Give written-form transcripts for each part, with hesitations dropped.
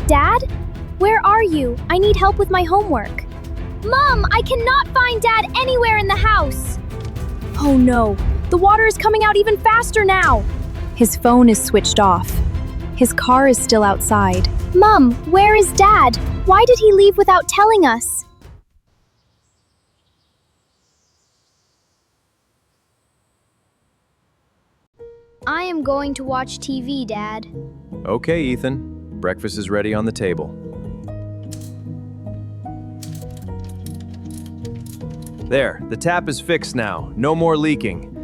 Dad? Where are you? I need help with my homework. Mom, I cannot find Dad anywhere in the house. Oh no, the water is coming out even faster now. His phone is switched off. His car is still outside. Mom, where is Dad? Why did he leave without telling us? I am going to watch TV, Dad. Okay, Ethan. Breakfast is ready on the table. There, the tap is fixed now. No more leaking.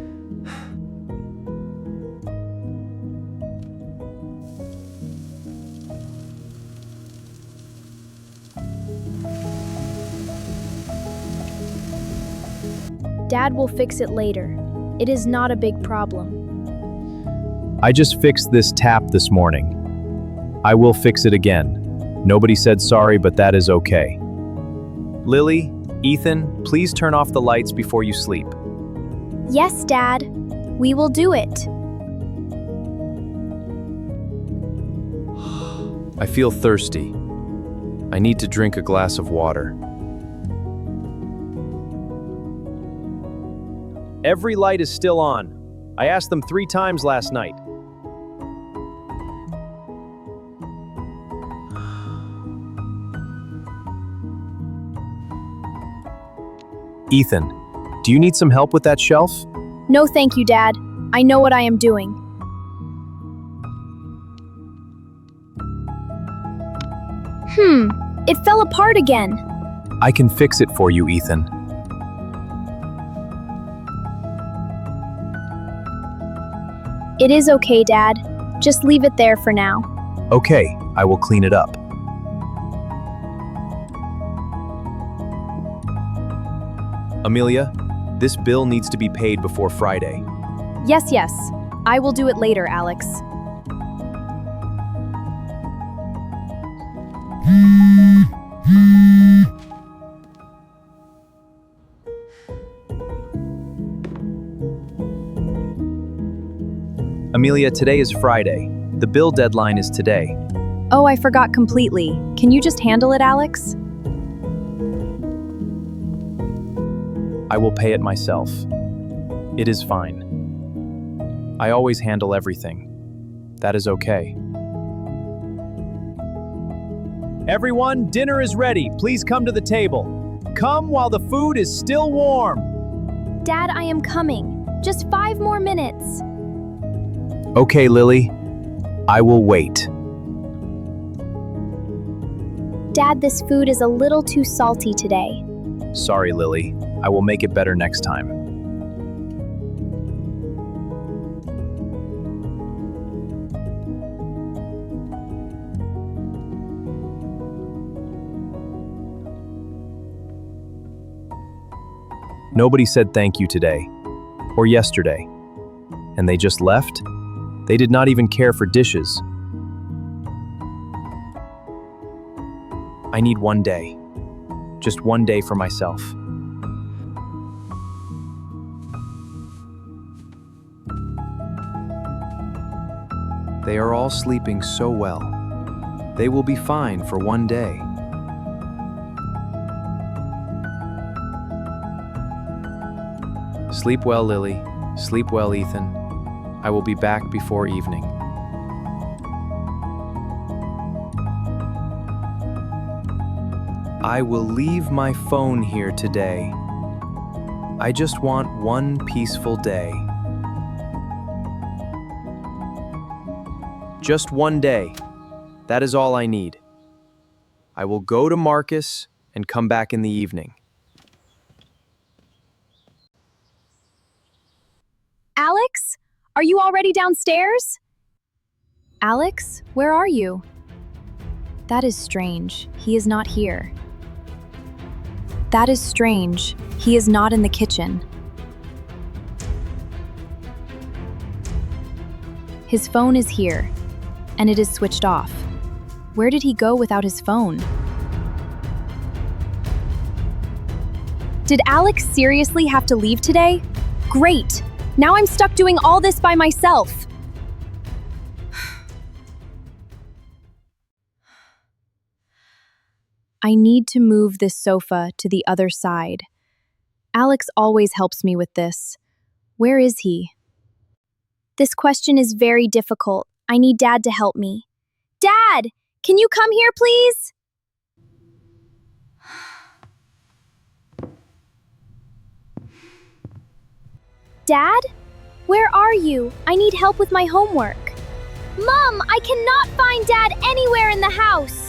Dad will fix it later. It is not a big problem. I just fixed this tap this morning. I will fix it again. Nobody said sorry, but that is okay. Lily, Ethan, please turn off the lights before you sleep. Yes, Dad. We will do it. I feel thirsty. I need to drink a glass of water. Every light is still on. I asked them 3 times last night. Ethan, do you need some help with that shelf? No, thank you, Dad. I know what I am doing. It fell apart again. I can fix it for you, Ethan. It is okay, Dad. Just leave it there for now. Okay, I will clean it up. Amelia, this bill needs to be paid before Friday. Yes. I will do it later, Alex. Amelia, today is Friday. The bill deadline is today. Oh, I forgot completely. Can you just handle it, Alex? I will pay it myself. It is fine. I always handle everything. That is okay. Everyone, dinner is ready. Please come to the table. Come while the food is still warm. Dad, I am coming. Just 5 more minutes. Okay, Lily. I will wait. Dad, this food is a little too salty today. Sorry, Lily. I will make it better next time. Nobody said thank you today, or yesterday, and they just left? They did not even care for dishes. I need one day. Just one day for myself. They are all sleeping so well. They will be fine for one day. Sleep well, Lily. Sleep well, Ethan. I will be back before evening. I will leave my phone here today. I just want one peaceful day. Just one day. That is all I need. I will go to Marcus and come back in the evening. Alex? Are you already downstairs? Alex, where are you? That is strange. He is not here. That is strange. He is not in the kitchen. His phone is here, and it is switched off. Where did he go without his phone? Did Alex seriously have to leave today? Great! Now I'm stuck doing all this by myself. I need to move this sofa to the other side. Alex always helps me with this. Where is he? This question is very difficult. I need Dad to help me. Dad, can you come here, please? Dad? Where are you? I need help with my homework. Mom, I cannot find Dad anywhere in the house.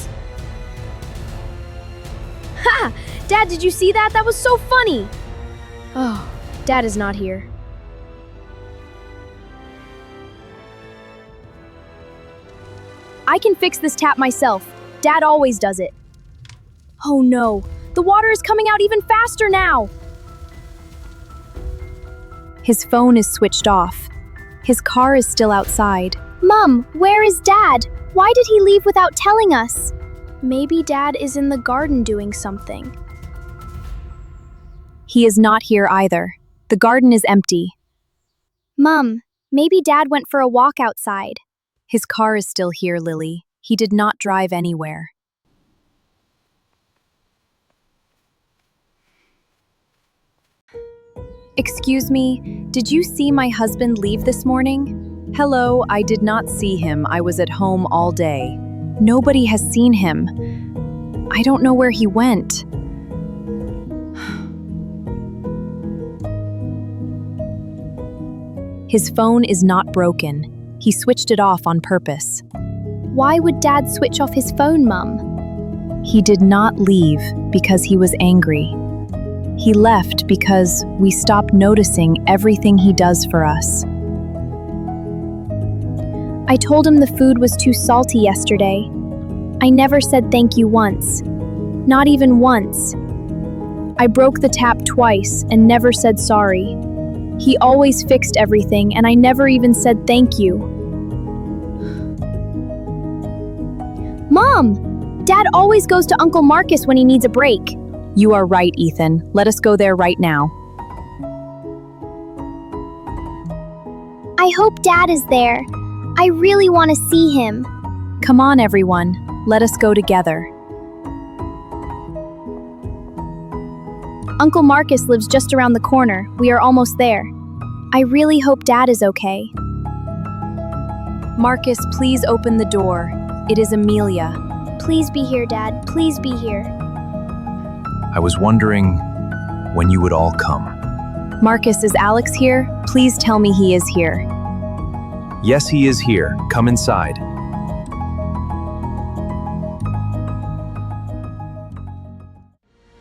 Ha! Dad, did you see that? That was so funny. Oh, Dad is not here. I can fix this tap myself. Dad always does it. Oh no, the water is coming out even faster now. His phone is switched off. His car is still outside. Mom, where is Dad? Why did he leave without telling us? Maybe Dad is in the garden doing something. He is not here either. The garden is empty. Mom, maybe Dad went for a walk outside. His car is still here, Lily. He did not drive anywhere. Excuse me, did you see my husband leave this morning? Hello, I did not see him. I was at home all day. Nobody has seen him. I don't know where he went. His phone is not broken. He switched it off on purpose. Why would Dad switch off his phone, Mom? He did not leave because he was angry. He left because we stopped noticing everything he does for us. I told him the food was too salty yesterday. I never said thank you once. Not even once. I broke the tap twice and never said sorry. He always fixed everything and I never even said thank you. Mom! Dad always goes to Uncle Marcus when he needs a break. You are right, Ethan. Let us go there right now. I hope Dad is there. I really want to see him. Come on, everyone. Let us go together. Uncle Marcus lives just around the corner. We are almost there. I really hope Dad is okay. Marcus, please open the door. It is Amelia. Please be here, Dad. Please be here. I was wondering when you would all come. Marcus, is Alex here? Please tell me he is here. Yes, he is here. Come inside.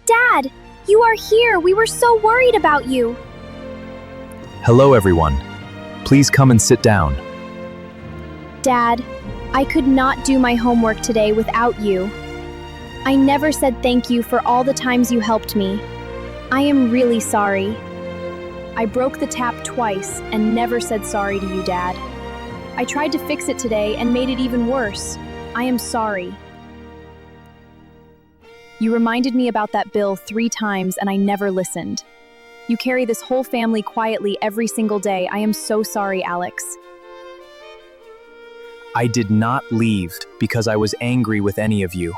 Dad, you are here. We were so worried about you. Hello, everyone. Please come and sit down. Dad, I could not do my homework today without you. I never said thank you for all the times you helped me. I am really sorry. I broke the tap twice and never said sorry to you, Dad. I tried to fix it today and made it even worse. I am sorry. You reminded me about that bill 3 times and I never listened. You carry this whole family quietly every single day. I am so sorry, Alex. I did not leave because I was angry with any of you.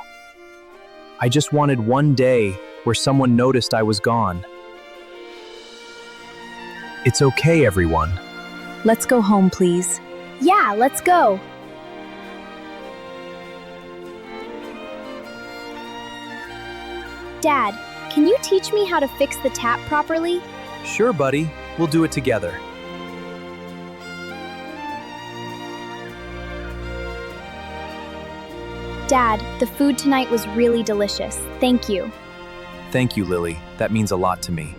I just wanted one day where someone noticed I was gone. It's okay, everyone. Let's go home, please. Yeah, let's go. Dad, can you teach me how to fix the tap properly? Sure, buddy. We'll do it together. Dad, the food tonight was really delicious. Thank you. Thank you, Lily. That means a lot to me.